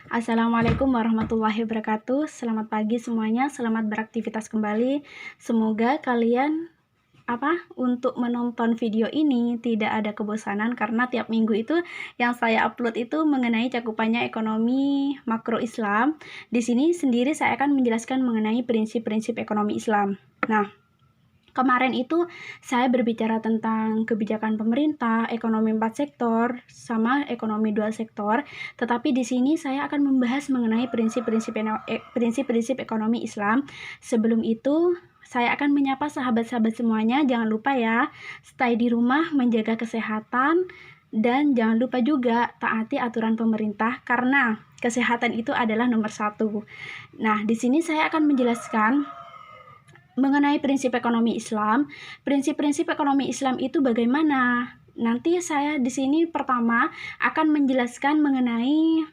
Assalamualaikum warahmatullahi wabarakatuh. Selamat pagi semuanya, selamat beraktivitas kembali. Semoga kalian untuk menonton video ini tidak ada kebosanan karena tiap minggu itu yang saya upload itu mengenai cakupannya ekonomi makro Islam. Di sini sendiri saya akan menjelaskan mengenai prinsip-prinsip ekonomi Islam. Nah, kemarin itu saya berbicara tentang kebijakan pemerintah, ekonomi 4 sektor, sama ekonomi 2 sektor. Tetapi di sini saya akan membahas mengenai prinsip-prinsip ekonomi Islam. Sebelum itu, saya akan menyapa sahabat-sahabat semuanya. Jangan lupa ya, stay di rumah, menjaga kesehatan, dan jangan lupa juga taati aturan pemerintah karena kesehatan itu adalah nomor 1. Nah, di sini saya akan menjelaskan mengenai prinsip ekonomi Islam. Prinsip-prinsip ekonomi Islam itu bagaimana? Nanti saya di sini pertama akan menjelaskan mengenai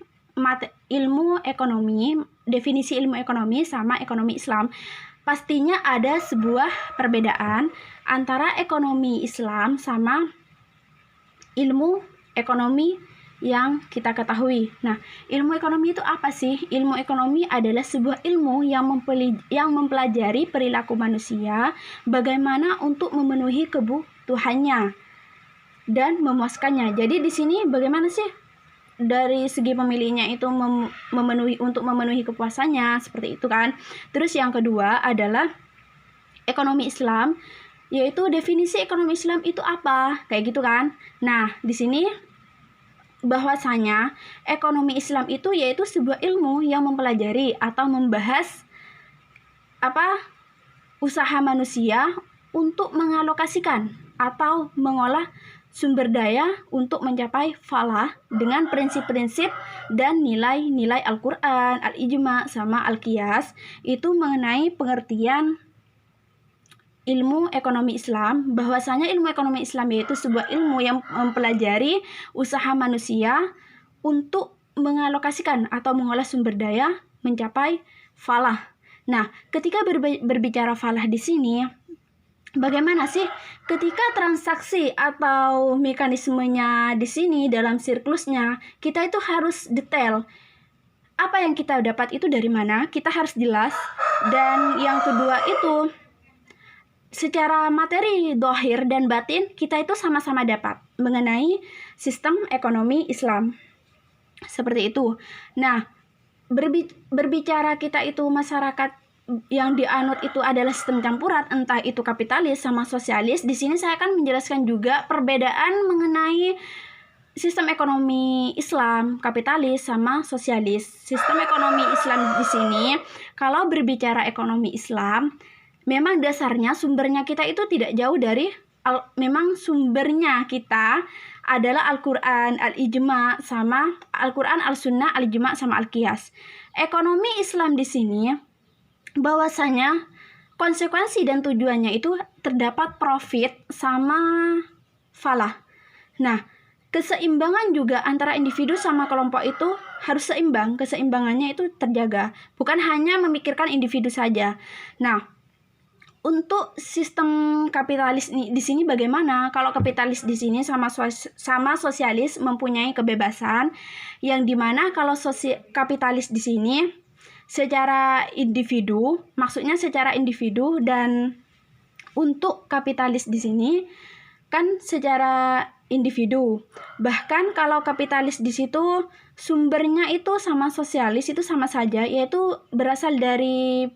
ilmu ekonomi, definisi ilmu ekonomi sama ekonomi Islam. Pastinya ada sebuah perbedaan antara ekonomi Islam sama ilmu ekonomi yang kita ketahui. Nah, ilmu ekonomi itu apa sih? Ilmu ekonomi adalah sebuah ilmu yang mempelajari perilaku manusia, bagaimana untuk memenuhi kebutuhannya dan memuaskannya. Jadi di sini bagaimana sih dari segi pemilihnya itu memenuhi kepuasannya, seperti itu kan. Terus yang kedua adalah ekonomi Islam, yaitu definisi ekonomi Islam itu apa? Kayak gitu kan. Nah, di sini bahwasanya ekonomi Islam itu yaitu sebuah ilmu yang mempelajari atau membahas usaha manusia untuk mengalokasikan atau mengolah sumber daya untuk mencapai falah dengan prinsip-prinsip dan nilai-nilai Al-Quran, Al-Ijma, sama Al-Qiyas. Itu mengenai pengertian ilmu ekonomi Islam, bahwasanya ilmu ekonomi Islam yaitu sebuah ilmu yang mempelajari usaha manusia untuk mengalokasikan atau mengolah sumber daya mencapai falah. Nah, ketika berbicara falah di sini, bagaimana sih ketika transaksi atau mekanismenya di sini dalam siklusnya, kita itu harus detail. Apa yang kita dapat itu dari mana? Kita harus jelas. Dan yang kedua itu, secara materi dohir dan batin kita itu sama-sama dapat mengenai sistem ekonomi Islam, seperti itu. Nah, berbicara kita itu masyarakat yang dianut itu adalah sistem campuran, entah itu kapitalis sama sosialis. Di sini saya akan menjelaskan juga perbedaan mengenai sistem ekonomi Islam, kapitalis sama sosialis. Sistem ekonomi Islam di sini, kalau berbicara ekonomi Islam, memang dasarnya sumbernya kita itu tidak jauh dari memang sumbernya kita adalah Al-Quran, Al-Ijma, sama Al-Quran, Al-Sunnah, Al-Ijma, sama Al-Qiyas. Ekonomi Islam di sini bahwasanya konsekuensi dan tujuannya itu terdapat profit sama falah. Nah, keseimbangan juga antara individu sama kelompok itu harus seimbang, keseimbangannya itu terjaga, bukan hanya memikirkan individu saja. Nah, untuk sistem kapitalis di sini bagaimana? Kalau kapitalis di sini sama sosialis mempunyai kebebasan, yang dimana kalau kapitalis di sini secara individu, maksudnya secara individu, dan untuk kapitalis di sini kan secara individu. Bahkan kalau kapitalis di situ sumbernya itu sama sosialis itu sama saja, yaitu berasal dari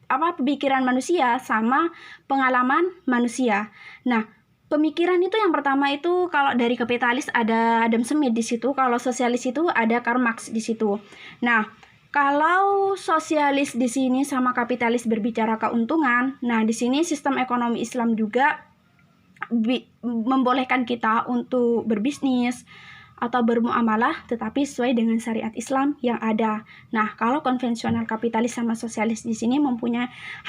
pemikiran manusia sama pengalaman manusia. Nah, pemikiran itu yang pertama itu kalau dari kapitalis ada Adam Smith di situ, kalau sosialis itu ada Karl Marx di situ. Nah, kalau sosialis di sini sama kapitalis berbicara keuntungan, nah di sini sistem ekonomi Islam juga membolehkan kita untuk berbisnis atau bermuamalah tetapi sesuai dengan syariat Islam yang ada. Nah, kalau konvensional kapitalis sama sosialis di sini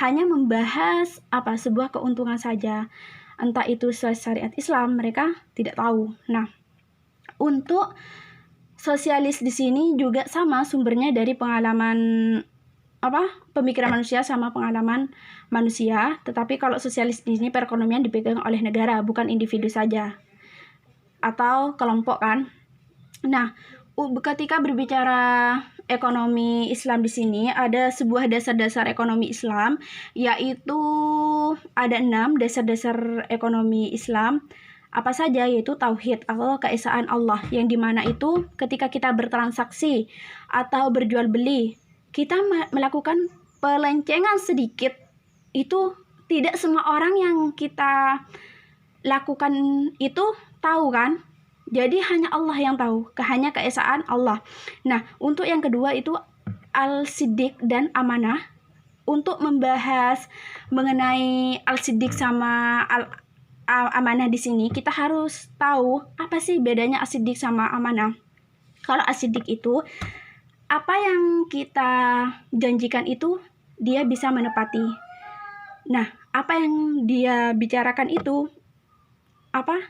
hanya membahas sebuah keuntungan saja. Entah itu sesuai syariat Islam, mereka tidak tahu. Nah, untuk sosialis di sini juga sama sumbernya dari pengalaman pemikiran manusia sama pengalaman manusia, tetapi kalau sosialis di sini perekonomian dipegang oleh negara, bukan individu saja atau kelompok kan. Nah, ketika berbicara ekonomi Islam di sini ada sebuah dasar-dasar ekonomi Islam, yaitu ada 6 dasar-dasar ekonomi Islam. Apa saja? Yaitu tauhid atau keesaan Allah, yang dimana itu ketika kita bertransaksi atau berjual beli, kita melakukan pelencengan sedikit, itu tidak semua orang yang kita lakukan itu tahu kan. Jadi hanya Allah yang tahu, hanya keesaan Allah. Nah, untuk yang kedua itu al-siddiq dan amanah. Untuk membahas mengenai al-siddiq sama amanah di sini, kita harus tahu apa sih bedanya as-siddiq sama amanah. Kalau as-siddiq itu apa yang kita janjikan itu dia bisa menepati. Nah, apa yang dia bicarakan itu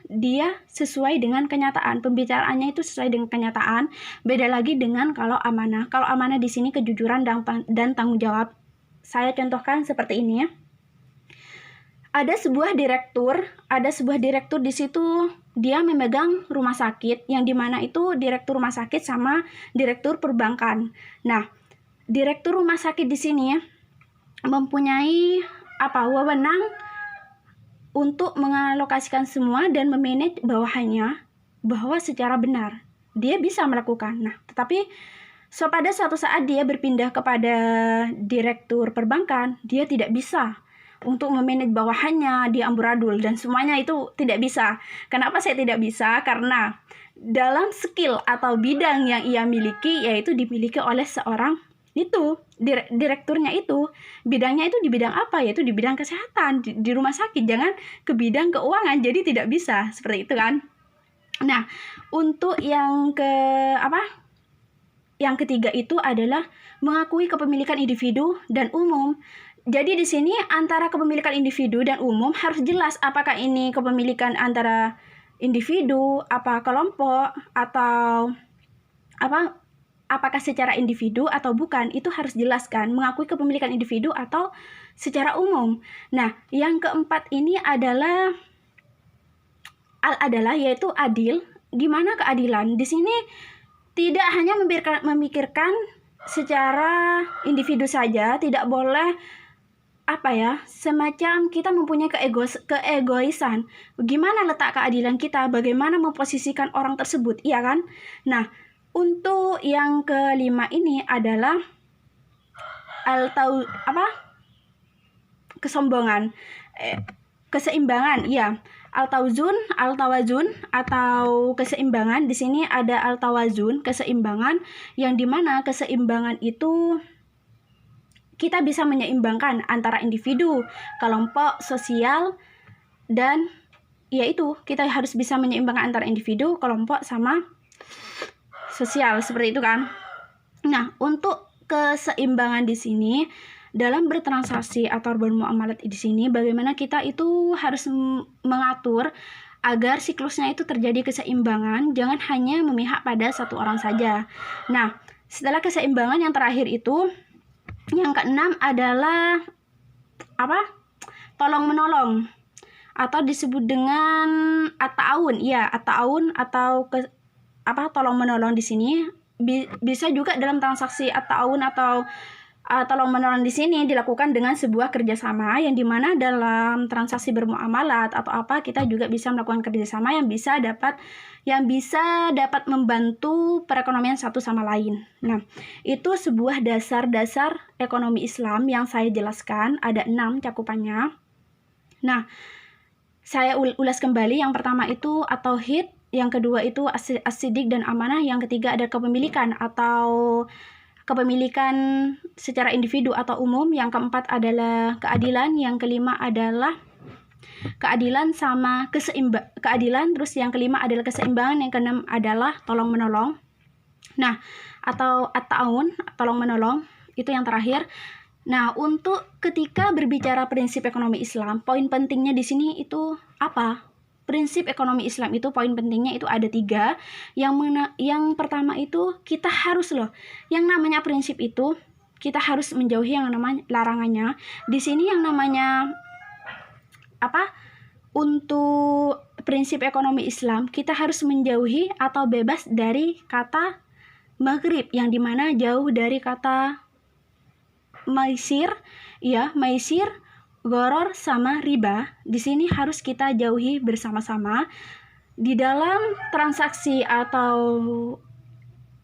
dia sesuai dengan kenyataan. Pembicaraannya itu sesuai dengan kenyataan. Beda lagi dengan kalau amanah. Kalau amanah di sini kejujuran dan tanggung jawab. Saya contohkan seperti ini ya. Ada sebuah direktur di situ, dia memegang rumah sakit, yang dimana itu direktur rumah sakit sama direktur perbankan. Nah, direktur rumah sakit di sini ya, mempunyai wewenang untuk mengalokasikan semua dan memanage bawahannya bahwa secara benar dia bisa melakukan. Nah, tetapi pada suatu saat dia berpindah kepada direktur perbankan, dia tidak bisa untuk memanage bawahannya, dia amburadul dan semuanya itu tidak bisa. Kenapa saya tidak bisa? Karena dalam skill atau bidang yang ia miliki, yaitu dimiliki oleh seorang itu direkturnya itu, bidangnya itu di bidang apa? Yaitu di bidang kesehatan, di rumah sakit, jangan ke bidang keuangan, jadi tidak bisa seperti itu kan. Nah, untuk yang ketiga itu adalah mengakui kepemilikan individu dan umum. Jadi di sini antara kepemilikan individu dan umum harus jelas apakah ini kepemilikan antara individu, kelompok, atau apakah secara individu atau bukan, itu harus jelaskan, mengakui kepemilikan individu atau secara umum. Nah, yang keempat ini adalah yaitu adil. Gimana keadilan? Di sini tidak hanya memikirkan secara individu saja, tidak boleh semacam kita mempunyai keegoisan. Bagaimana letak keadilan kita? Bagaimana memposisikan orang tersebut, iya kan? Nah, untuk yang kelima ini adalah keseimbangan, iya. Al-tawazun atau keseimbangan. Di sini ada al-tawazun, keseimbangan, yang dimana keseimbangan itu kita bisa menyeimbangkan antara individu, kelompok, sosial, dan yaitu kita harus bisa menyeimbangkan antara individu, kelompok, sama sosial, seperti itu kan. Nah, untuk keseimbangan di sini dalam bertransaksi atau bermuamalat di sini, bagaimana kita itu harus mengatur agar siklusnya itu terjadi keseimbangan, jangan hanya memihak pada satu orang saja. Nah, setelah keseimbangan yang terakhir itu, yang keenam adalah tolong menolong atau disebut dengan at-ta'awun. Ya, at-ta'awun atau tolong menolong di sini bisa juga dalam transaksi at-ta'awun atau tolong menolong di sini dilakukan dengan sebuah kerjasama, yang dimana dalam transaksi bermuamalat atau kita juga bisa melakukan kerjasama yang bisa dapat membantu perekonomian satu sama lain. Nah, itu sebuah dasar-dasar ekonomi Islam yang saya jelaskan, ada 6 cakupannya. Nah, saya ulas kembali. Yang pertama itu at-tauhid, yang kedua itu as-siddiq dan amanah, yang ketiga ada kepemilikan atau kepemilikan secara individu atau umum, yang keempat adalah keadilan, yang kelima adalah keadilan sama keadilan, terus yang kelima adalah keseimbangan, yang keenam adalah tolong menolong. Nah, atau at-ta'awun, tolong menolong, itu yang terakhir. Nah, untuk ketika berbicara prinsip ekonomi Islam, poin pentingnya di sini itu apa? Prinsip ekonomi Islam itu poin pentingnya itu ada 3. Yang pertama itu kita harus yang namanya prinsip itu kita harus menjauhi yang namanya larangannya. Di sini yang namanya untuk prinsip ekonomi Islam kita harus menjauhi atau bebas dari kata maghrib, yang dimana jauh dari kata maisir, ya, maisir, goror, sama riba. Di sini harus kita jauhi bersama-sama. Di dalam transaksi atau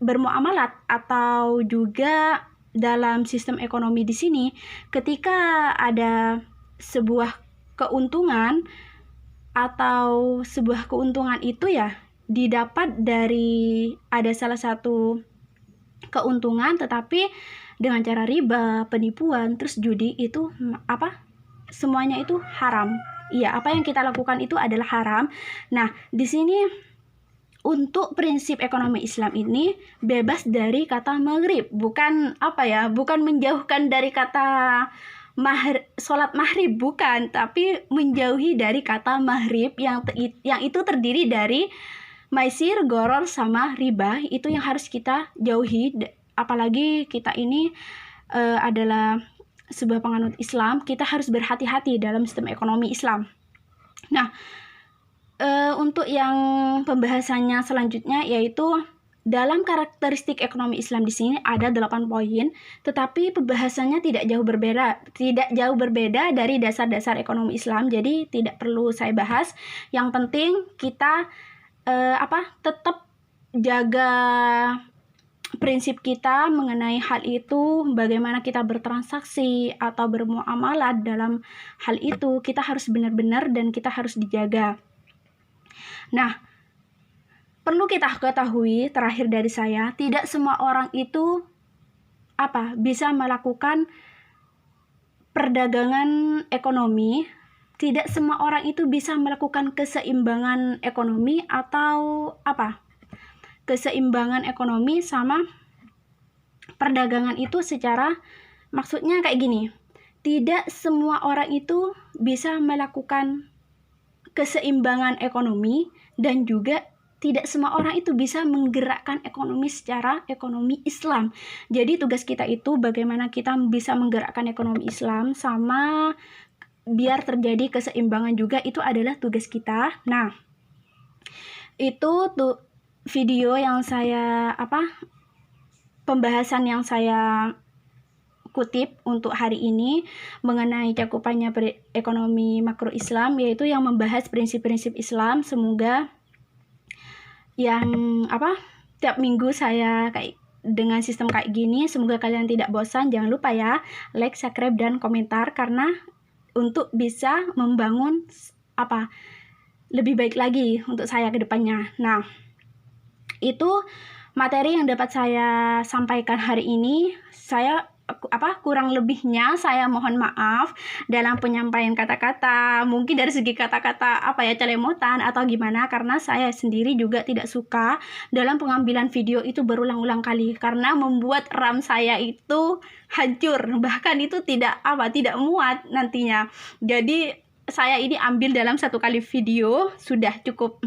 bermuamalat atau juga dalam sistem ekonomi di sini, ketika ada sebuah keuntungan atau sebuah keuntungan itu ya didapat dari ada salah satu keuntungan tetapi dengan cara riba, penipuan, terus judi, itu semuanya itu haram. Iya, apa yang kita lakukan itu adalah haram. Nah, di sini untuk prinsip ekonomi Islam ini bebas dari kata maghrib, bukan menjauhkan dari kata sholat maghrib, bukan, tapi menjauhi dari kata maghrib yang itu terdiri dari maisir, goror, sama riba. Itu yang harus kita jauhi, apalagi kita ini adalah sebuah penganut Islam. Kita harus berhati-hati dalam sistem ekonomi Islam. Nah, untuk yang pembahasannya selanjutnya yaitu dalam karakteristik ekonomi Islam di sini ada 8 poin, tetapi pembahasannya tidak jauh berbeda dari dasar-dasar ekonomi Islam, jadi tidak perlu saya bahas. Yang penting kita tetap jaga prinsip kita mengenai hal itu, bagaimana kita bertransaksi atau bermuamalat dalam hal itu, kita harus benar-benar dan kita harus dijaga. Nah, perlu kita ketahui, terakhir dari saya, tidak semua orang itu bisa melakukan perdagangan ekonomi. Tidak semua orang itu bisa melakukan keseimbangan ekonomi atau keseimbangan ekonomi sama perdagangan itu maksudnya kayak gini, tidak semua orang itu bisa melakukan keseimbangan ekonomi dan juga tidak semua orang itu bisa menggerakkan ekonomi secara ekonomi Islam. Jadi tugas kita itu bagaimana kita bisa menggerakkan ekonomi Islam sama biar terjadi keseimbangan juga, itu adalah tugas kita. Nah, itu tuh video yang saya pembahasan yang saya kutip untuk hari ini mengenai cakupannya ekonomi makro Islam, yaitu yang membahas prinsip-prinsip Islam. Semoga yang tiap minggu saya kayak dengan sistem kayak gini, semoga kalian tidak bosan. Jangan lupa ya like, subscribe, dan komentar, karena untuk bisa membangun lebih baik lagi untuk saya ke depannya. Nah, itu materi yang dapat saya sampaikan hari ini. Saya kurang lebihnya saya mohon maaf dalam penyampaian kata-kata, mungkin dari segi kata-kata celemotan atau gimana, karena saya sendiri juga tidak suka dalam pengambilan video itu berulang-ulang kali, karena membuat RAM saya itu hancur, bahkan itu tidak muat nantinya. Jadi saya ini ambil dalam satu kali video sudah cukup.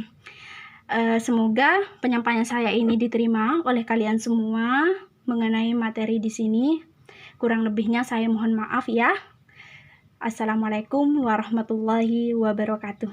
Semoga penyampaian saya ini diterima oleh kalian semua mengenai materi di sini. Kurang lebihnya saya mohon maaf ya. Assalamualaikum warahmatullahi wabarakatuh.